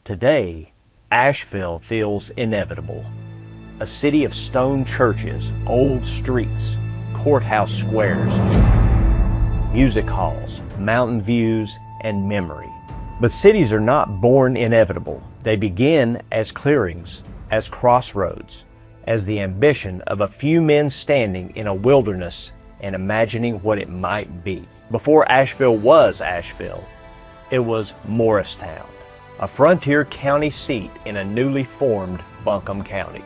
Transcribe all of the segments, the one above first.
Today, Asheville feels inevitable. A city of stone churches, old streets, courthouse squares, music halls, mountain views, and memory. But cities are not born inevitable. They begin as clearings, as crossroads, as the ambition of a few men standing in a wilderness and imagining what it might be. Before Asheville was Asheville, it was Morristown, a frontier county seat in a newly formed Buncombe County.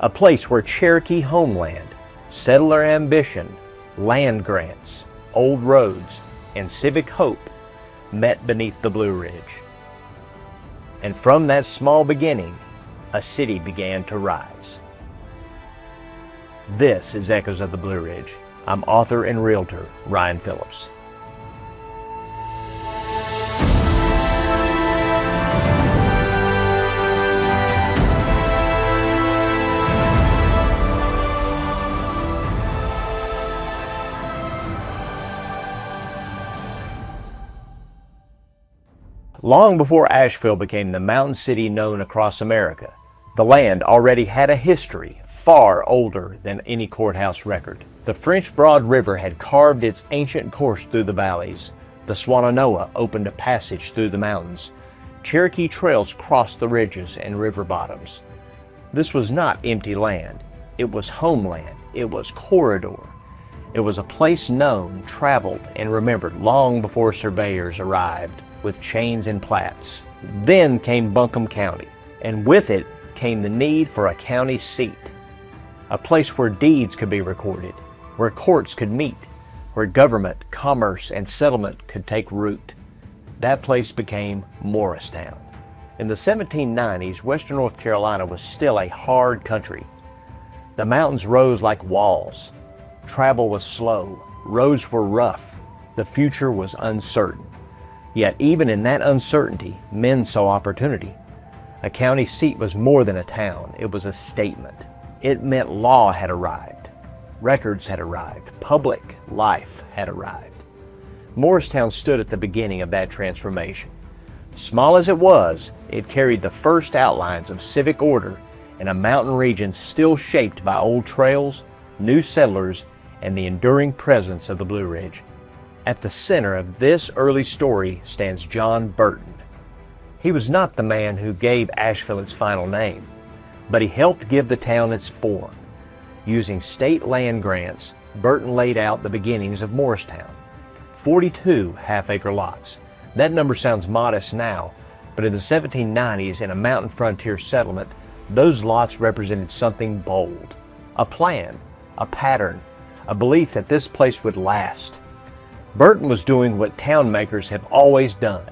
A place where Cherokee homeland, settler ambition, land grants, old roads, and civic hope met beneath the Blue Ridge. And from that small beginning, a city began to rise. This is Echoes of the Blue Ridge. I'm author and realtor Ryan Phillips. Long before Asheville became the mountain city known across America, the land already had a history far older than any courthouse record. The French Broad River had carved its ancient course through the valleys. The Swannanoa opened a passage through the mountains. Cherokee trails crossed the ridges and river bottoms. This was not empty land. It was homeland. It was corridor. It was a place known, traveled, and remembered long before surveyors arrived with chains and plats. Then came Buncombe County, and with it came the need for a county seat, a place where deeds could be recorded, where courts could meet, where government, commerce, and settlement could take root. That place became Morristown. In the 1790s, western North Carolina was still a hard country. The mountains rose like walls. Travel was slow. Roads were rough. The future was uncertain. Yet even in that uncertainty, men saw opportunity. A county seat was more than a town. It was a statement. It meant law had arrived. Records had arrived. Public life had arrived. Morristown stood at the beginning of that transformation. Small as it was, it carried the first outlines of civic order in a mountain region still shaped by old trails, new settlers, and the enduring presence of the Blue Ridge. At the center of this early story stands John Burton. He was not the man who gave Asheville its final name, but he helped give the town its form. Using state land grants, Burton laid out the beginnings of Morristown. 42 half-acre lots. That number sounds modest now, but in the 1790s, in a mountain frontier settlement, those lots represented something bold. A plan, a pattern, a belief that this place would last. Burton was doing what town makers have always done.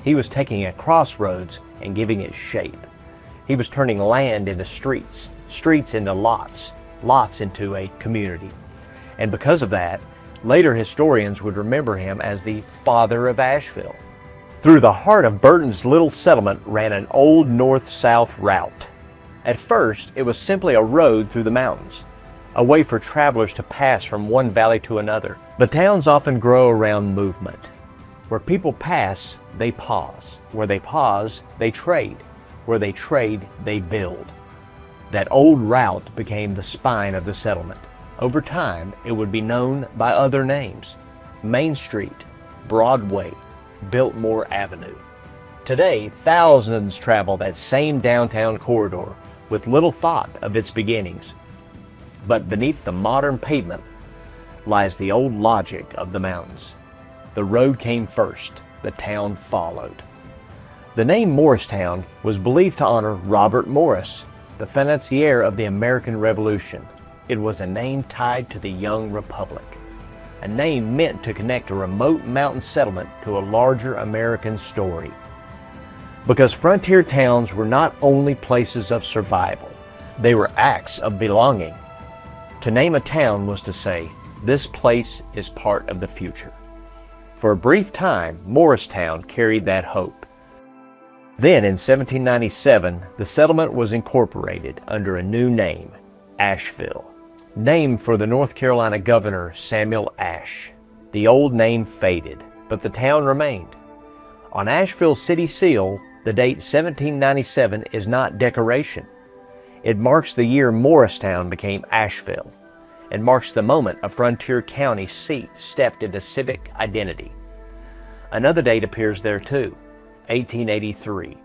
He was taking a crossroads and giving it shape. He was turning land into streets, streets into lots, lots into a community. And because of that, later historians would remember him as the Father of Asheville. Through the heart of Burton's little settlement ran an old north-south route. At first, it was simply a road through the mountains, a way for travelers to pass from one valley to another. But towns often grow around movement. Where people pass, they pause. Where they pause, they trade. Where they trade, they build. That old route became the spine of the settlement. Over time, it would be known by other names: Main Street, Broadway, Biltmore Avenue. Today, thousands travel that same downtown corridor with little thought of its beginnings. But beneath the modern pavement lies the old logic of the mountains. The road came first, the town followed. The name Morristown was believed to honor Robert Morris, the financier of the American Revolution. It was a name tied to the young republic, a name meant to connect a remote mountain settlement to a larger American story. Because frontier towns were not only places of survival, they were acts of belonging. To name a town was to say, this place is part of the future. For a brief time, Morristown carried that hope. Then in 1797, the settlement was incorporated under a new name, Asheville, named for the North Carolina Governor Samuel Ashe. The old name faded, but the town remained. On Asheville's city seal, The date 1797 is not decoration. It marks the year Morristown became Asheville, and marks the moment a frontier county seat stepped into civic identity. Another date appears there too, 1883,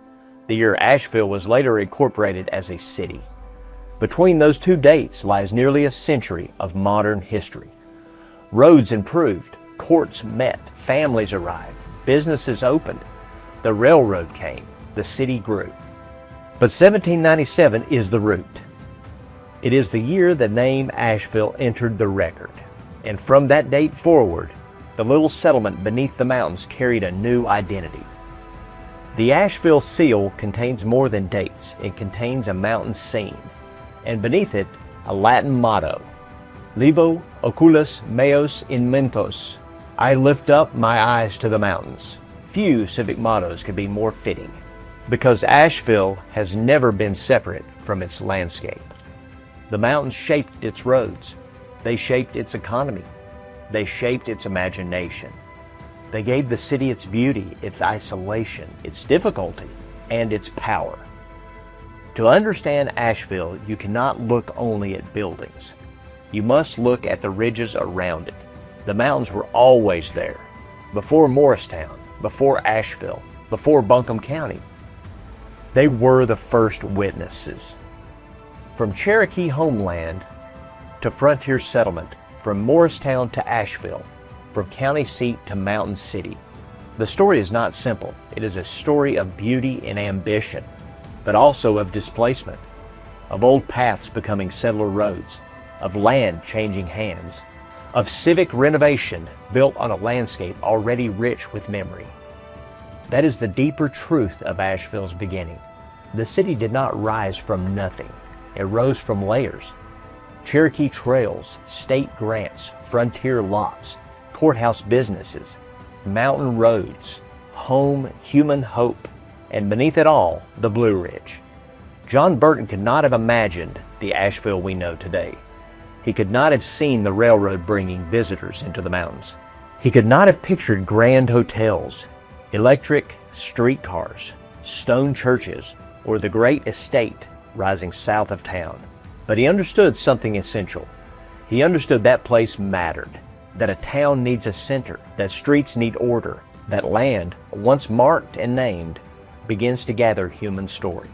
the year Asheville was later incorporated as a city. Between those two dates lies nearly a century of modern history. Roads improved, courts met, families arrived, businesses opened, the railroad came, the city grew. But 1797 is the root. It is the year the name Asheville entered the record, and from that date forward, the little settlement beneath the mountains carried a new identity. The Asheville seal contains more than dates. It contains a mountain scene, and beneath it, a Latin motto, Levo oculos meos in mentos, I lift up my eyes to the mountains. Few civic mottos could be more fitting, because Asheville has never been separate from its landscape. The mountains shaped its roads. They shaped its economy. They shaped its imagination. They gave the city its beauty, its isolation, its difficulty, and its power. To understand Asheville, you cannot look only at buildings. You must look at the ridges around it. The mountains were always there, before Morristown, before Asheville, before Buncombe County. They were the first witnesses. From Cherokee homeland to frontier settlement, from Morristown to Asheville, from county seat to mountain city. The story is not simple. It is a story of beauty and ambition, but also of displacement, of old paths becoming settler roads, of land changing hands, of civic renovation built on a landscape already rich with memory. That is the deeper truth of Asheville's beginning. The city did not rise from nothing. It rose from layers. Cherokee trails, state grants, frontier lots, courthouse businesses, mountain roads, home, human hope, and beneath it all, the Blue Ridge. John Burton could not have imagined the Asheville we know today. He could not have seen the railroad bringing visitors into the mountains. He could not have pictured grand hotels, electric streetcars, stone churches, or the great estate rising south of town. But he understood something essential. He understood that place mattered, that a town needs a center, that streets need order, that land, once marked and named, begins to gather human story.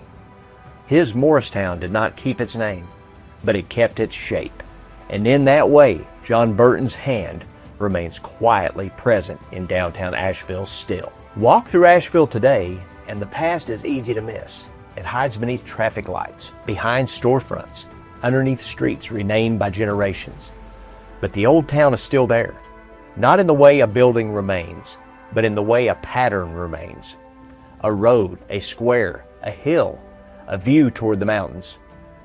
His Morristown did not keep its name, but it kept its shape. And in that way, John Burton's hand remains quietly present in downtown Asheville still. Walk through Asheville today, and the past is easy to miss. It hides beneath traffic lights, behind storefronts, underneath streets renamed by generations. But the old town is still there, not in the way a building remains, but in the way a pattern remains. A road, a square, a hill, a view toward the mountains.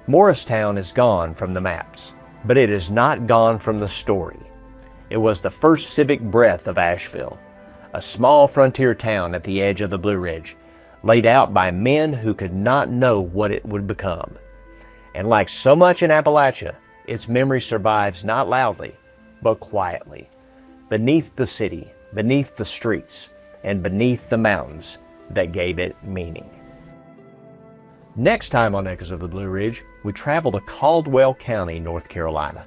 Morristown is gone from the maps, but it is not gone from the story. It was the first civic breath of Asheville, a small frontier town at the edge of the Blue Ridge, laid out by men who could not know what it would become. And like so much in Appalachia, its memory survives not loudly, but quietly, beneath the city, beneath the streets, and beneath the mountains that gave it meaning. Next time on Echoes of the Blue Ridge, we travel to Caldwell County, North Carolina,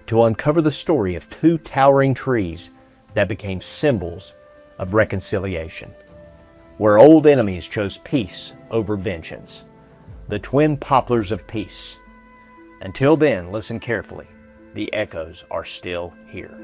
to uncover the story of two towering trees that became symbols of reconciliation, where old enemies chose peace over vengeance, the twin poplars of peace. Until then, listen carefully. The echoes are still here.